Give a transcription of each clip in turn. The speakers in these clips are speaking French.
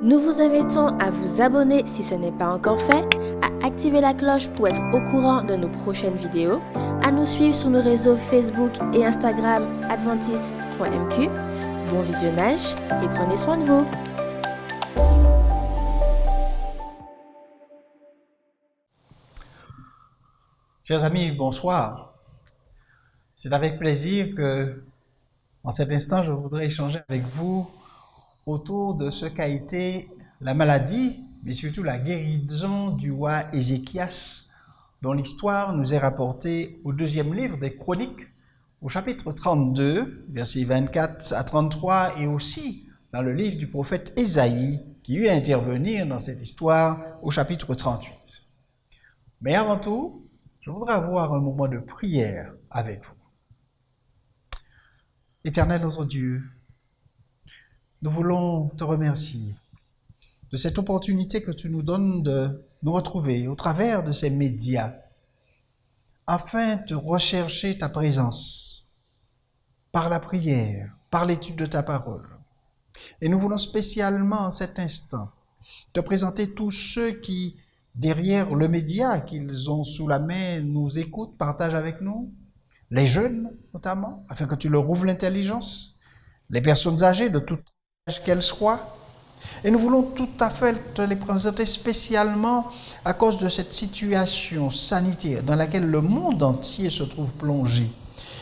Nous vous invitons à vous abonner si ce n'est pas encore fait, à activer la cloche pour être au courant de nos prochaines vidéos, à nous suivre sur nos réseaux Facebook et Instagram adventiste.mq. Bon visionnage et prenez soin de vous. Chers amis, bonsoir. C'est avec plaisir que, en cet instant, je voudrais échanger avec vous autour de ce qu'a été la maladie, mais surtout la guérison du roi Ézéchias, dont l'histoire nous est rapportée au deuxième livre des Chroniques, au chapitre 32, versets 24 à 33, et aussi dans le livre du prophète Ésaïe, qui eut à intervenir dans cette histoire au chapitre 38. Mais avant tout, je voudrais avoir un moment de prière avec vous. Éternel notre Dieu, nous voulons te remercier de cette opportunité que tu nous donnes de nous retrouver au travers de ces médias afin de rechercher ta présence par la prière, par l'étude de ta parole. Et nous voulons spécialement en cet instant te présenter tous ceux qui, derrière le média qu'ils ont sous la main, nous écoutent, partagent avec nous, les jeunes notamment, afin que tu leur ouvres l'intelligence, les personnes âgées de tout âge qu'elles soient. Et nous voulons tout à fait te les présenter spécialement à cause de cette situation sanitaire dans laquelle le monde entier se trouve plongé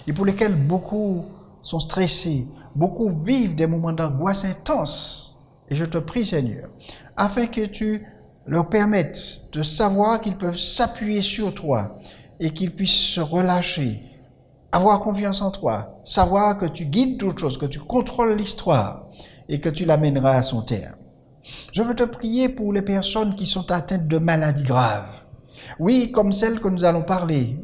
et pour lesquels beaucoup sont stressés, beaucoup vivent des moments d'angoisse intense. Et je te prie, Seigneur, afin que tu leur permettes de savoir qu'ils peuvent s'appuyer sur toi et qu'ils puissent se relâcher, avoir confiance en toi, savoir que tu guides toutes choses, que tu contrôles l'histoire et que tu l'amèneras à son terme. Je veux te prier pour les personnes qui sont atteintes de maladies graves. Oui, comme celle que nous allons parler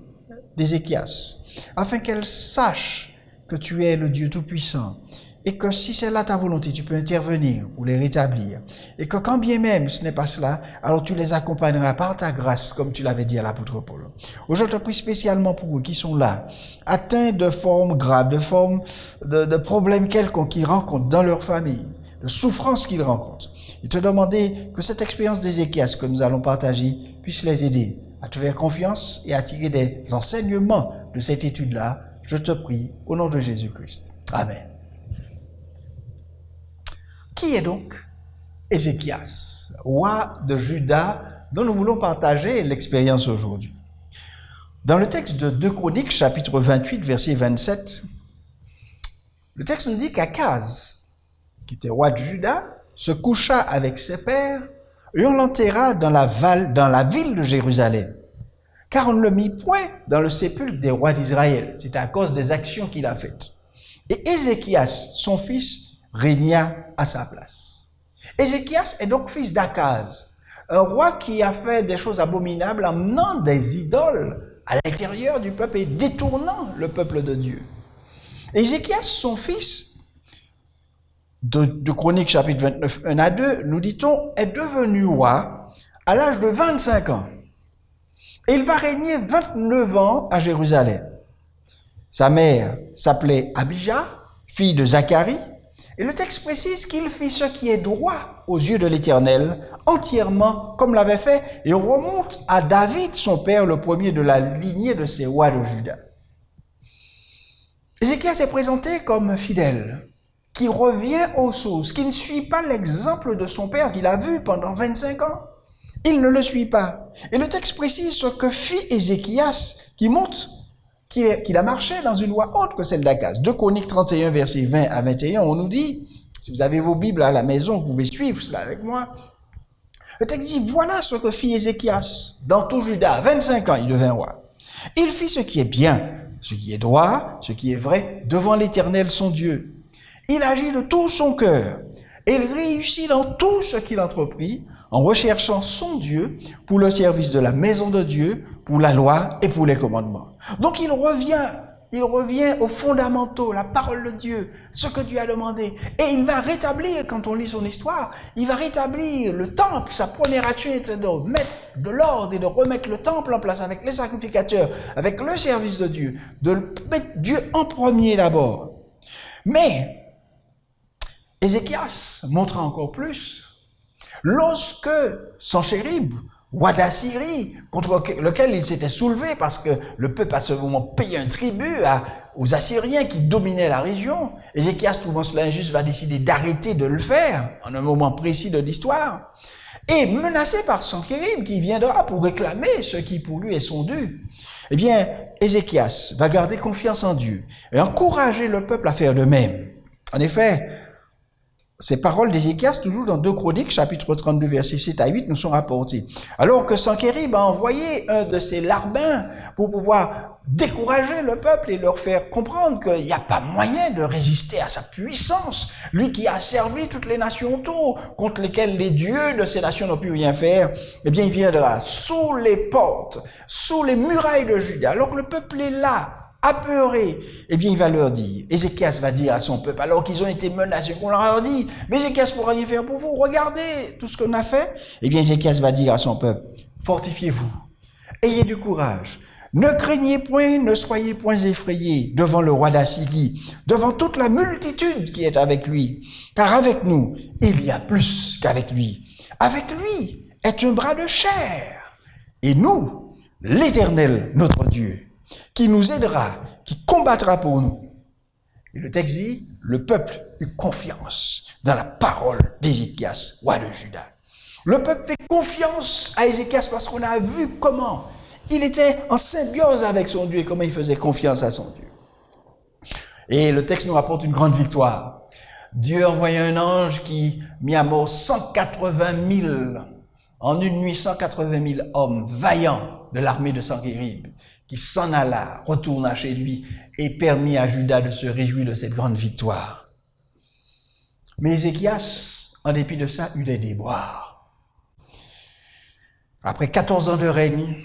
d'Ézéchias, afin qu'elles sachent que tu es le Dieu Tout-Puissant et que si c'est là ta volonté, tu peux intervenir pour les rétablir. Et que quand bien même ce n'est pas cela, alors tu les accompagneras par ta grâce, comme tu l'avais dit à l'apôtre Paul. Aujourd'hui, je te prie spécialement pour eux qui sont là, atteints de formes graves, de formes de problèmes quelconques qu'ils rencontrent dans leur famille, de souffrances qu'ils rencontrent. Et te demander que cette expérience d'Ézéchias que nous allons partager puisse les aider à te faire confiance et à tirer des enseignements de cette étude-là. Je te prie au nom de Jésus-Christ. Amen. Qui est donc Ézéchias, roi de Juda, dont nous voulons partager l'expérience aujourd'hui? Dans le texte de 2 Chroniques, chapitre 28, verset 27, le texte nous dit qu'Akaz, qui était roi de Juda, se coucha avec ses pères et on l'enterra dans la ville de Jérusalem, car on ne le mit point dans le sépulcre des rois d'Israël. C'est à cause des actions qu'il a faites. Et Ézéchias, son fils, régna à sa place. Ézéchias est donc fils d'Akaz, un roi qui a fait des choses abominables, amenant des idoles à l'intérieur du peuple et détournant le peuple de Dieu. Ézéchias, son fils, de Chroniques chapitre 29, 1 à 2, nous dit-on, est devenu roi à l'âge de 25 ans. Et il va régner 29 ans à Jérusalem. Sa mère s'appelait Abijah, fille de Zacharie, et le texte précise qu'il fit ce qui est droit aux yeux de l'Éternel, entièrement comme l'avait fait, et on remonte à David, son père, le premier de la lignée de ces rois de Juda. Ézéchias est présenté comme fidèle, qui revient aux sources, qui ne suit pas l'exemple de son père qu'il a vu pendant 25 ans. Il ne le suit pas. Et le texte précise ce que fit Ézéchias, qui montre qu'il a marché dans une voie haute que celle d'Akaz. 2 Chroniques 31, versets 20 à 21, on nous dit, si vous avez vos Bibles à la maison, vous pouvez suivre cela avec moi. Le texte dit, voilà ce que fit Ézéchias dans tout Juda. À 25 ans, il devint roi. Il fit ce qui est bien, ce qui est droit, ce qui est vrai, devant l'Éternel son Dieu. Il agit de tout son cœur et il réussit dans tout ce qu'il entreprit en recherchant son Dieu pour le service de la maison de Dieu, pour la loi et pour les commandements. Donc il revient aux fondamentaux, la parole de Dieu, ce que Dieu a demandé. Et il va rétablir, quand on lit son histoire, il va rétablir le temple. Sa première action était de mettre de l'ordre et de remettre le temple en place avec les sacrificateurs, avec le service de Dieu, de mettre Dieu en premier d'abord. Mais Ézéchias montre encore plus Lorsque Sanchérib, roi d'Assyrie, contre lequel il s'était soulevé parce que le peuple à ce moment payait un tribut aux Assyriens qui dominaient la région, Ézéchias, trouvant cela injuste, va décider d'arrêter de le faire en un moment précis de l'histoire, et menacé par Sanchérib qui viendra pour réclamer ce qui pour lui est son dû. Eh bien, Ézéchias va garder confiance en Dieu et encourager le peuple à faire de même. En effet, ces paroles d'Ézéchias, toujours dans 2 Chroniques, chapitre 32, versets 7 à 8, nous sont rapportées. Alors que Sanchérib a envoyé un de ses larbins pour pouvoir décourager le peuple et leur faire comprendre qu'il n'y a pas moyen de résister à sa puissance, lui qui a servi toutes les nations autour, contre lesquelles les dieux de ces nations n'ont pu rien faire, eh bien il viendra sous les portes, sous les murailles de Juda, alors que le peuple est là, apeurés, eh bien il va leur dire, Ézéchias va dire à son peuple, alors qu'ils ont été menacés, qu'on leur a dit, mais Ézéchias pourra rien faire pour vous, regardez tout ce qu'on a fait, eh bien Ézéchias va dire à son peuple, fortifiez-vous, ayez du courage, ne craignez point, ne soyez point effrayés devant le roi d'Assyrie, devant toute la multitude qui est avec lui, car avec nous, il y a plus qu'avec lui. Avec lui est un bras de chair, et nous, l'Éternel, notre Dieu, qui nous aidera, qui combattra pour nous. Et le texte dit, le peuple eut confiance dans la parole d'Ézéchias, roi de Juda. Le peuple fait confiance à Ézéchias parce qu'on a vu comment il était en symbiose avec son Dieu et comment il faisait confiance à son Dieu. Et le texte nous rapporte une grande victoire. Dieu a envoyé un ange qui mit à mort 180 000, en une nuit 180 000 hommes vaillants de l'armée de Sanchérib, qui s'en alla, retourna chez lui et permit à Juda de se réjouir de cette grande victoire. Mais Ézéchias, en dépit de ça, eut des déboires. Après 14 ans de règne,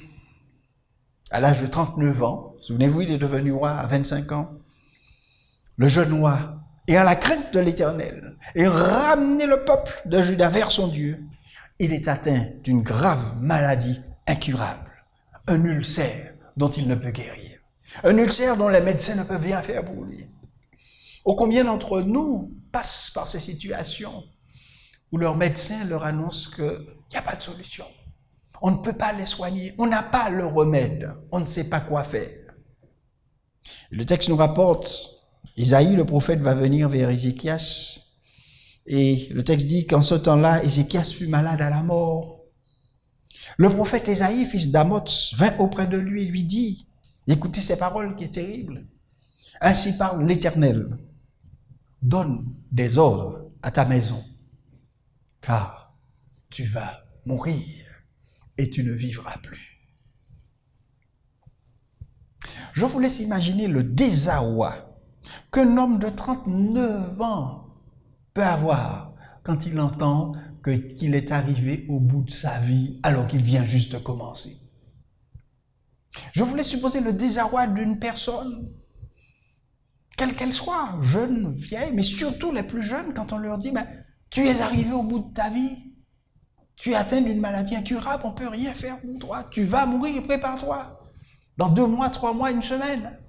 à l'âge de 39 ans, souvenez-vous, il est devenu roi à 25 ans, le jeune roi, ayant la crainte de l'Éternel, et ramener le peuple de Juda vers son Dieu, il est atteint d'une grave maladie incurable, un ulcère dont il ne peut guérir, un ulcère dont les médecins ne peuvent rien faire pour lui. Ô combien d'entre nous passent par ces situations où leurs médecins leur annoncent qu'il n'y a pas de solution. On ne peut pas les soigner, on n'a pas le remède, on ne sait pas quoi faire. Le texte nous rapporte, Isaïe, le prophète, va venir vers Ézéchias, et le texte dit qu'en ce temps-là, Ézéchias fut malade à la mort. Le prophète Isaïe, fils d'Amoz, vint auprès de lui et lui dit, écoutez ces paroles qui est terrible, ainsi parle l'Éternel, donne des ordres à ta maison, car tu vas mourir et tu ne vivras plus. Je vous laisse imaginer le désarroi qu'un homme de 39 ans peut avoir quand il entend qu'il est arrivé au bout de sa vie alors qu'il vient juste de commencer. Je voulais supposer le désarroi d'une personne, quelle qu'elle soit, jeune, vieille, mais surtout les plus jeunes, quand on leur dit « tu es arrivé au bout de ta vie, tu es atteint d'une maladie incurable, on ne peut rien faire pour toi, tu vas mourir, prépare-toi, dans 2 mois, 3 mois, 1 semaine. »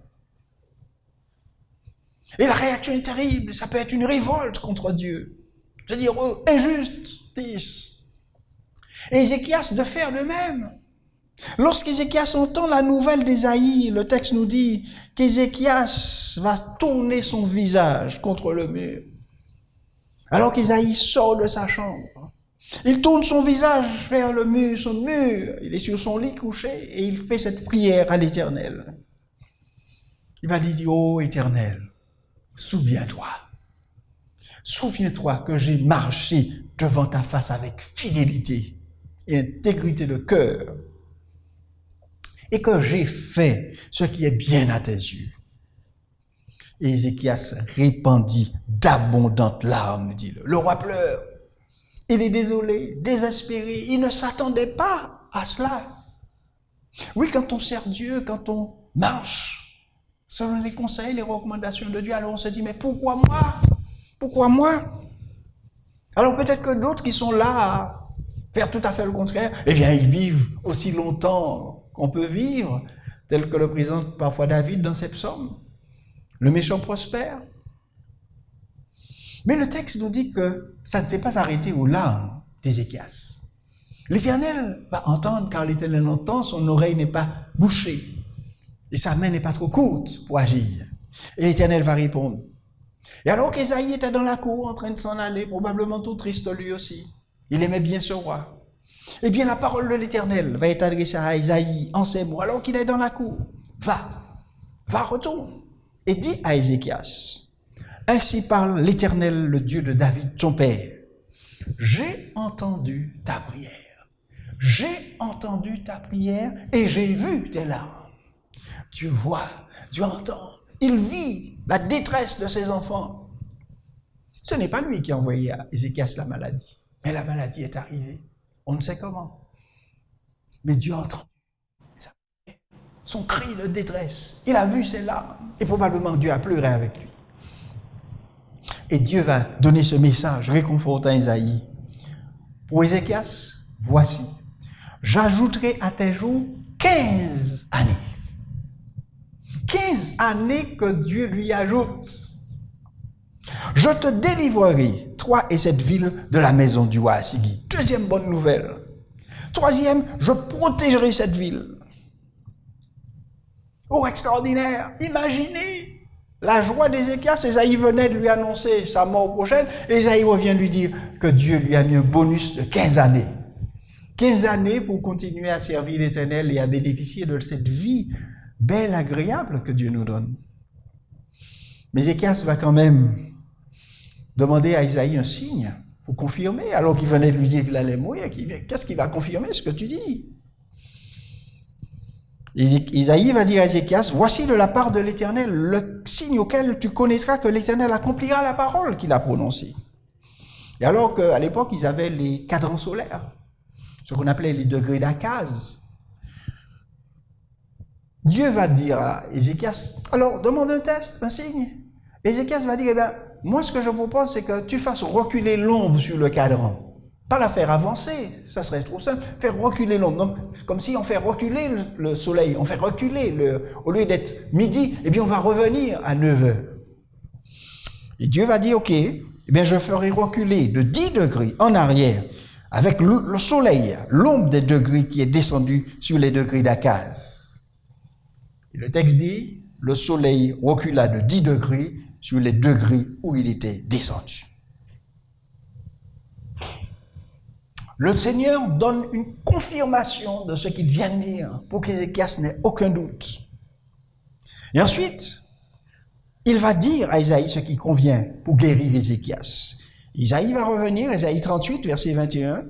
Et la réaction est terrible, ça peut être une révolte contre Dieu. C'est-à-dire, injustice. Et Ézéchias de faire de même. Lorsqu'Ézéchias entend la nouvelle d'Ésaïe, le texte nous dit qu'Ézéchias va tourner son visage contre le mur. Alors qu'Ésaïe sort de sa chambre, il tourne son visage vers le mur, son mur. Il est sur son lit couché et il fait cette prière à l'Éternel. Il va dire, ô Éternel, souviens-toi. Souviens-toi que j'ai marché devant ta face avec fidélité et intégrité de cœur et que j'ai fait ce qui est bien à tes yeux. Et Ézéchias répandit d'abondantes larmes, dit-le. Le roi pleure. Il est désolé, désespéré. Il ne s'attendait pas à cela. Oui, quand on sert Dieu, quand on marche selon les conseils, les recommandations de Dieu, alors on se dit, mais pourquoi moi? Pourquoi moi? Alors peut-être que d'autres qui sont là à faire tout à fait le contraire, eh bien ils vivent aussi longtemps qu'on peut vivre, tel que le présente parfois David dans ses psaumes. Le méchant prospère. Mais le texte nous dit que ça ne s'est pas arrêté aux larmes. d'Ézéchias. L'Éternel va entendre, car l'Éternel entend, son oreille n'est pas bouchée et sa main n'est pas trop courte pour agir. Et l'Éternel va répondre. Et alors qu'Ésaïe était dans la cour en train de s'en aller, probablement tout triste lui aussi, il aimait bien ce roi. Eh bien la parole de l'Éternel va être adressée à Ésaïe en ces mots, alors qu'il est dans la cour. Va, retourne et dis à Ézéchias, ainsi parle l'Éternel, le Dieu de David, ton père. J'ai entendu ta prière. J'ai entendu ta prière et j'ai vu tes larmes. Dieu voit, Dieu entend. Il vit la détresse de ses enfants. Ce n'est pas lui qui a envoyé à Ézéchias la maladie, mais la maladie est arrivée. On ne sait comment. Mais Dieu a entendu son cri de détresse. Il a vu ses larmes et probablement Dieu a pleuré avec lui. Et Dieu va donner ce message réconfortant à Ésaïe. Pour Ézéchias, voici, j'ajouterai à tes jours 15 années. 15 années que Dieu lui ajoute. Je te délivrerai, toi et cette ville, de la maison du roi Assigui. Deuxième bonne nouvelle. Troisième, je protégerai cette ville. Oh, extraordinaire! Imaginez la joie d'Ézéchias. Ésaïe venait de lui annoncer sa mort prochaine. Ésaïe revient lui dire que Dieu lui a mis un bonus de 15 années. 15 années pour continuer à servir l'Éternel et à bénéficier de cette vie belle, agréable que Dieu nous donne. Mais Ézéchias va quand même demander à Ésaïe un signe pour confirmer, alors qu'il venait de lui dire qu'il allait mourir. Qu'est-ce qui va confirmer ce que tu dis? Ésaïe va dire à Ézéchias, voici de la part de l'Éternel le signe auquel tu connaîtras que l'Éternel accomplira la parole qu'il a prononcée. Et alors qu'à l'époque, ils avaient les cadrans solaires, ce qu'on appelait les degrés d'Akaz. Dieu va dire à Ézéchias, alors demande un test, un signe. Ézéchias va dire, eh bien, moi ce que je propose, c'est que tu fasses reculer l'ombre sur le cadran. Pas la faire avancer, ça serait trop simple. Faire reculer l'ombre. Donc, comme si on fait reculer le soleil, on fait reculer, au lieu d'être midi, eh bien on va revenir à 9 heures. Et Dieu va dire, ok, eh bien je ferai reculer de 10 degrés en arrière, avec le soleil, l'ombre des degrés qui est descendue sur les degrés d'Akaz. Et le texte dit, le soleil recula de 10 degrés sur les degrés où il était descendu. Le Seigneur donne une confirmation de ce qu'il vient de dire pour qu'Ézéchias n'ait aucun doute. Et ensuite, il va dire à Ésaïe ce qui convient pour guérir Ézéchias. Ésaïe va revenir, Ésaïe 38, verset 21.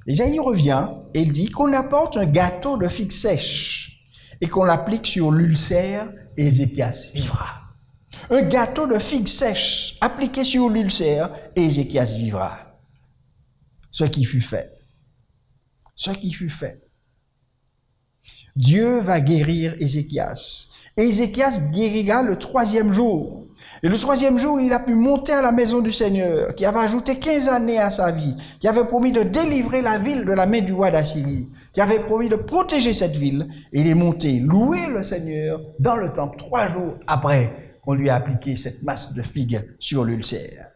Ésaïe revient et il dit qu'on apporte un gâteau de figues sèches et qu'on l'applique sur l'ulcère et Ézéchias vivra. Un gâteau de figues sèches appliqué sur l'ulcère et Ézéchias vivra. Ce qui fut fait. Ce qui fut fait. Dieu va guérir Ézéchias. Et Ézéchias guérira le 3e jour. Et le 3e jour, il a pu monter à la maison du Seigneur, qui avait ajouté 15 années à sa vie, qui avait promis de délivrer la ville de la main du roi d'Assyrie, qui avait promis de protéger cette ville. Et il est monté louer le Seigneur dans le temple 3 jours après qu'on lui a appliqué cette masse de figues sur l'ulcère.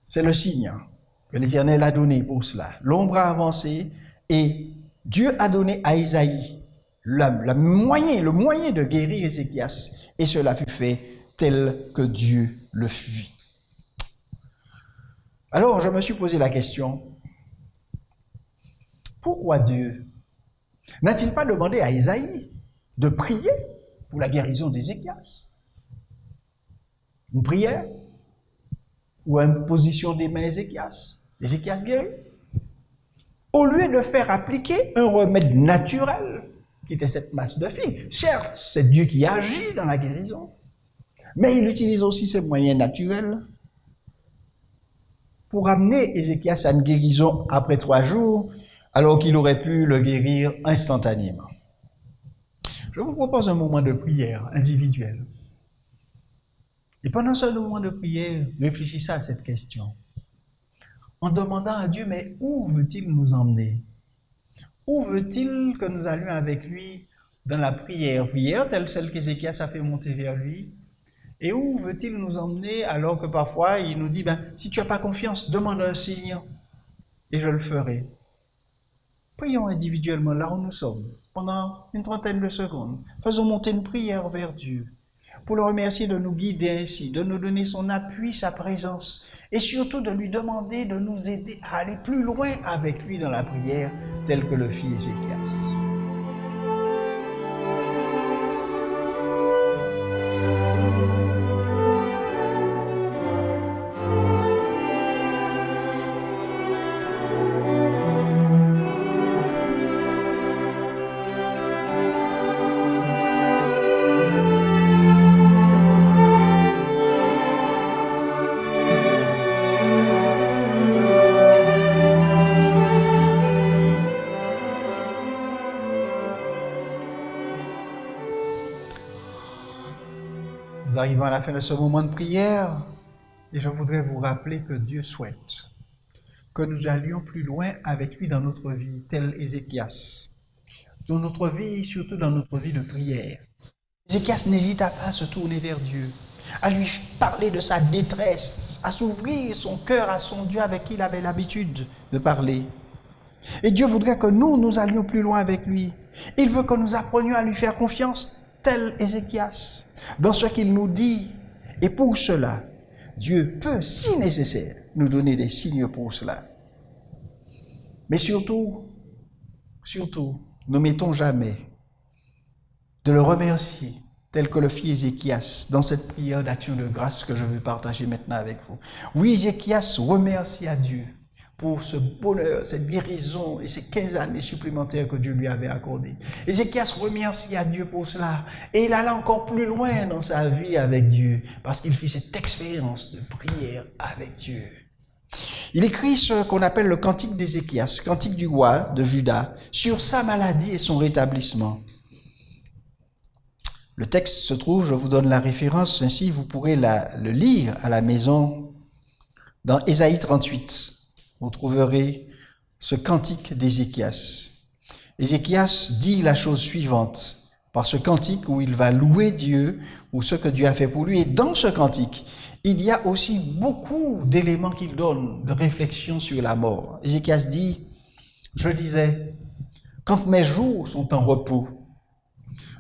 C'est le signe que l'Éternel a donné pour cela. L'ombre a avancé et Dieu a donné à Ésaïe le moyen de guérir Ézéchias. Et cela fut fait tel que Dieu le fit. Alors, je me suis posé la question, pourquoi Dieu n'a-t-il pas demandé à Ésaïe de prier pour la guérison d'Ézéchias? Une prière ou une position des mains Ézéchias guéri. Au lieu de faire appliquer un remède naturel, qui était cette masse de figues, certes, c'est Dieu qui agit dans la guérison, mais il utilise aussi ces moyens naturels pour amener Ézéchias à une guérison après 3 jours, alors qu'il aurait pu le guérir instantanément. Je vous propose un moment de prière individuelle. Et pendant ce moment de prière, réfléchissez à cette question. En demandant à Dieu, mais où veut-il nous emmener? Où veut-il que nous allions avec lui dans la prière? Prière telle celle qu'Ézéchias a fait monter vers lui. Et où veut-il nous emmener alors que parfois il nous dit, si tu n'as pas confiance, demande un signe et je le ferai. Prions individuellement là où nous sommes, pendant une trentaine de secondes. Faisons monter une prière vers Dieu, pour le remercier de nous guider ainsi, de nous donner son appui, sa présence, et surtout de lui demander de nous aider à aller plus loin avec lui dans la prière, tel que le fit Ézéchias. Nous arrivons à la fin de ce moment de prière et je voudrais vous rappeler que Dieu souhaite que nous allions plus loin avec lui dans notre vie, tel Ézéchias. Dans notre vie, surtout dans notre vie de prière. Ézéchias n'hésita pas à se tourner vers Dieu, à lui parler de sa détresse, à s'ouvrir son cœur à son Dieu avec qui il avait l'habitude de parler. Et Dieu voudrait que nous allions plus loin avec lui. Il veut que nous apprenions à lui faire confiance, tel Ézéchias, dans ce qu'il nous dit. Et pour cela, Dieu peut, si nécessaire, nous donner des signes pour cela. Mais surtout, n'omettons jamais de le remercier, tel que le fit Ézéchias, dans cette prière d'action de grâce que je veux partager maintenant avec vous. Oui, Ézéchias remercie à Dieu pour ce bonheur, cette guérison et ces 15 années supplémentaires que Dieu lui avait accordées. Ézéchias remercie à Dieu pour cela. Et il alla encore plus loin dans sa vie avec Dieu, parce qu'il fit cette expérience de prière avec Dieu. Il écrit ce qu'on appelle le cantique d'Ézéchias, cantique du roi de Juda, sur sa maladie et son rétablissement. Le texte se trouve, je vous donne la référence, ainsi vous pourrez le lire à la maison, dans Ésaïe 38. Vous trouverez ce cantique d'Ézéchias. Ézéchias dit la chose suivante, par ce cantique où il va louer Dieu, ou ce que Dieu a fait pour lui. Et dans ce cantique, il y a aussi beaucoup d'éléments qu'il donne, de réflexion sur la mort. Ézéchias dit, je disais, quand mes jours sont en repos,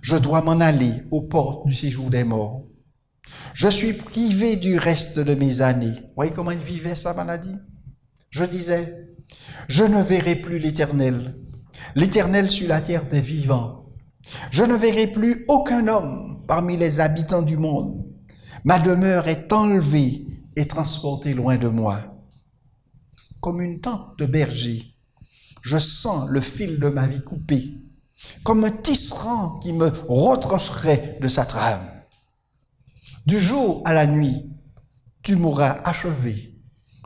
je dois m'en aller aux portes du séjour des morts. Je suis privé du reste de mes années. Vous voyez comment il vivait sa maladie? Je disais, je ne verrai plus l'Éternel sur la terre des vivants. Je ne verrai plus aucun homme parmi les habitants du monde. Ma demeure est enlevée et transportée loin de moi. Comme une tente de berger, je sens le fil de ma vie coupé, comme un tisserand qui me retrancherait de sa trame. Du jour à la nuit, tu m'auras achevé.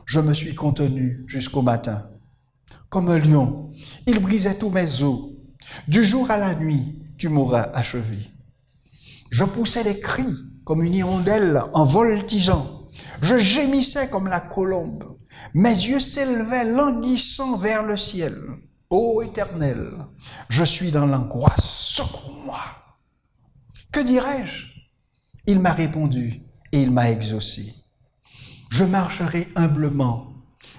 Je me suis contenu jusqu'au matin. Comme un lion, il brisait tous mes os. Du jour à la nuit, tu m'auras achevé. Je poussais des cris comme une hirondelle en voltigeant. Je gémissais comme la colombe. Mes yeux s'élevaient languissant vers le ciel. Ô Éternel, je suis dans l'angoisse, secours-moi. Que dirais-je? Il m'a répondu et il m'a exaucé. Je marcherai humblement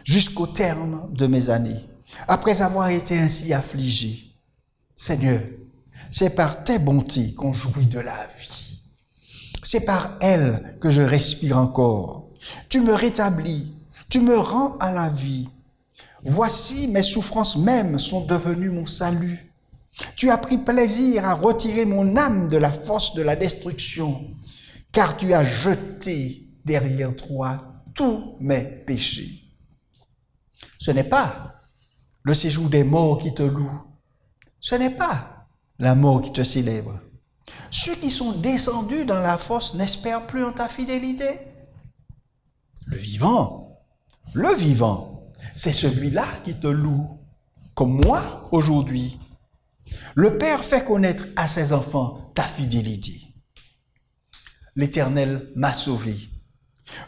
jusqu'au terme de mes années, après avoir été ainsi affligé. Seigneur, c'est par tes bontés qu'on jouit de la vie. C'est par elles que je respire encore. Tu me rétablis, tu me rends à la vie. Voici, mes souffrances mêmes sont devenues mon salut. Tu as pris plaisir à retirer mon âme de la fosse de la destruction, car tu as jeté derrière toi tous mes péchés. Ce n'est pas le séjour des morts qui te loue. Ce n'est pas la mort qui te célèbre. Ceux qui sont descendus dans la fosse n'espèrent plus en ta fidélité. Le vivant, c'est celui-là qui te loue, comme moi aujourd'hui. Le Père fait connaître à ses enfants ta fidélité. L'Éternel m'a sauvé.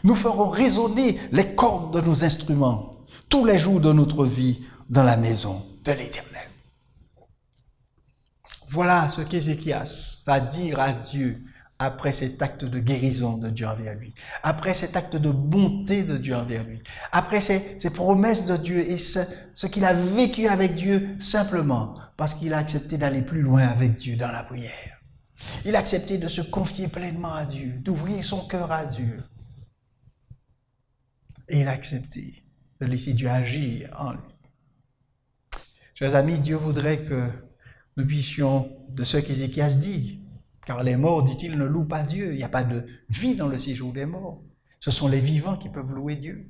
Nous ferons résonner les cordes de nos instruments tous les jours de notre vie dans la maison de l'Éternel. Voilà ce qu'Ézéchias va dire à Dieu après cet acte de guérison de Dieu envers lui, après cet acte de bonté de Dieu envers lui, après ces promesses de Dieu et ce qu'il a vécu avec Dieu simplement parce qu'il a accepté d'aller plus loin avec Dieu dans la prière. Il a accepté de se confier pleinement à Dieu, d'ouvrir son cœur à Dieu. Et il a accepté de laisser Dieu agir en lui. Chers amis, Dieu voudrait que nous puissions, de ce qu'Ézéchias dit, car les morts, dit-il, ne louent pas Dieu. Il n'y a pas de vie dans le séjour des morts. Ce sont les vivants qui peuvent louer Dieu.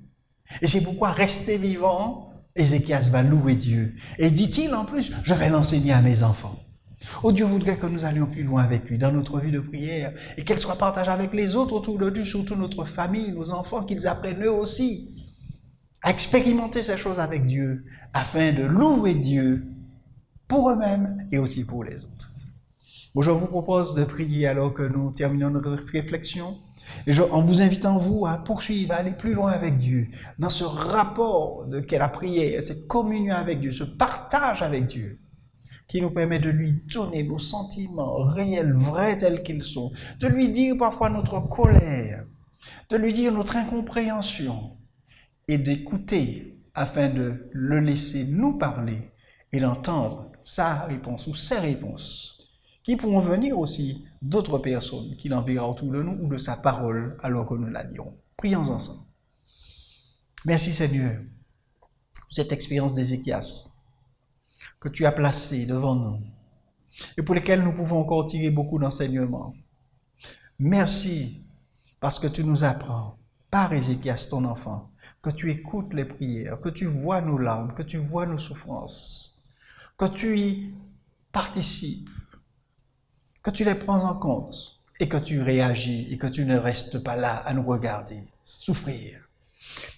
Et c'est pourquoi rester vivant, Ézéchias va louer Dieu. Et dit-il en plus, je vais l'enseigner à mes enfants. Oh, Dieu voudrait que nous allions plus loin avec lui dans notre vie de prière et qu'elle soit partagée avec les autres autour de nous, surtout notre famille, nos enfants, qu'ils apprennent eux aussi à expérimenter ces choses avec Dieu afin de louer Dieu pour eux-mêmes et aussi pour les autres. Bon, je vous propose de prier alors que nous terminons notre réflexion et en vous invitant vous à poursuivre, à aller plus loin avec Dieu dans ce rapport qu'est la prière, cette communion avec Dieu, ce partage avec Dieu qui nous permet de lui donner nos sentiments réels, vrais tels qu'ils sont, de lui dire parfois notre colère, de lui dire notre incompréhension et d'écouter afin de le laisser nous parler et d'entendre sa réponse ou ses réponses qui pourront venir aussi d'autres personnes qu'il enverra autour de nous ou de sa parole alors que nous la dirons. Prions ensemble. Merci Seigneur pour cette expérience d'Ézéchias que tu as placé devant nous et pour lesquels nous pouvons encore tirer beaucoup d'enseignements. Merci parce que tu nous apprends par Ézéchias, ton enfant, que tu écoutes les prières, que tu vois nos larmes, que tu vois nos souffrances, que tu y participes, que tu les prends en compte et que tu réagis et que tu ne restes pas là à nous regarder souffrir.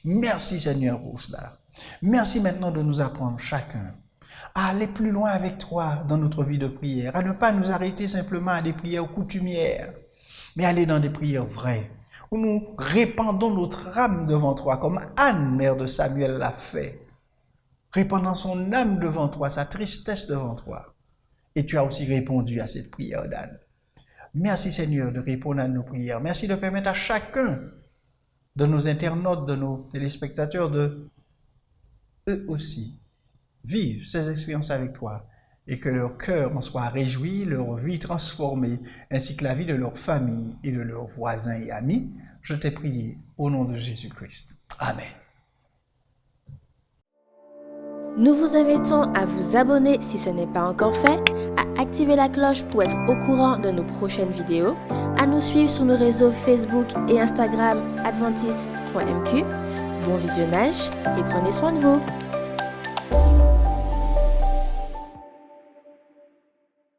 Merci Seigneur pour cela. Merci maintenant de nous apprendre chacun à aller plus loin avec toi dans notre vie de prière, à ne pas nous arrêter simplement à des prières coutumières, mais aller dans des prières vraies, où nous répandons notre âme devant toi, comme Anne, mère de Samuel, l'a fait, répandant son âme devant toi, sa tristesse devant toi. Et tu as aussi répondu à cette prière d'Anne. Merci Seigneur de répondre à nos prières. Merci de permettre à chacun de nos internautes, de nos téléspectateurs, de eux aussi vivre ces expériences avec toi et que leur cœur en soit réjoui, leur vie transformée, ainsi que la vie de leur famille et de leurs voisins et amis. Je t'ai prié au nom de Jésus-Christ. Amen. Nous vous invitons à vous abonner si ce n'est pas encore fait, à activer la cloche pour être au courant de nos prochaines vidéos, à nous suivre sur nos réseaux Facebook et Instagram adventiste.mq. Bon visionnage et prenez soin de vous.